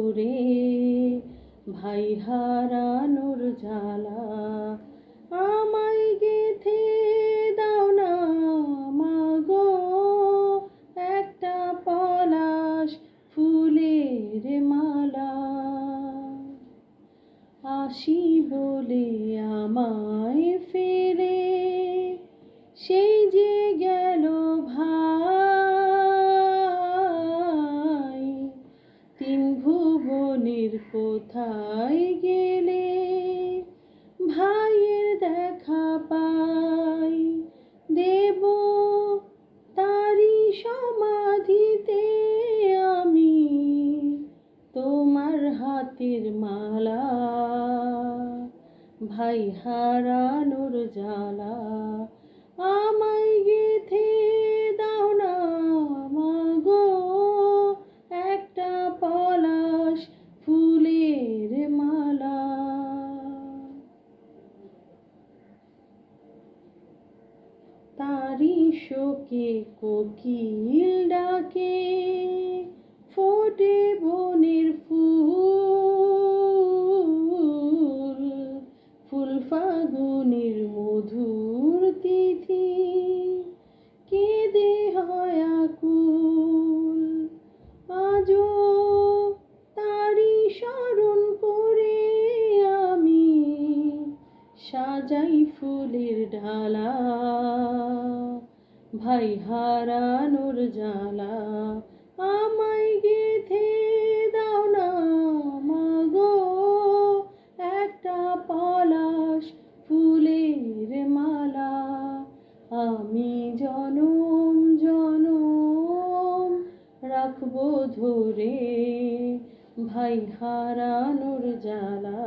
ধরে ভাই হারানোর জ্বালা আমায় গেথে দাও না মাগো একটা পলাশ ফুলের মালা। আসি বলে আমায় ফেলে সেই যে গেল ভাই, তিন ভুবনের কোথায় গেলে ভাইয়ের দেখা পাই। দেব তারি সমাধিতে আমি তোমার হাতের মালা, ভাই হারানোর জ্বালা আমায় গেথে দাও না মাগো একটা পলাশ ফুলের মালা। তারি শোকে কোকিল ডাকে ফোটে বনের ফুল, ফুল ফাগুনের মধুর তিথি কেঁদে হয় আকুল। আজও তারি স্মরণ করে আমি সাজাই ফুলের ডালা, ভাই হারানোর জ্বালা আমায় গেথে দাও না মাগো একটা পলাশ ফুলের মালা। আমি জনম জনম রাখবো ধরে ভাই হারানোর জ্বালা।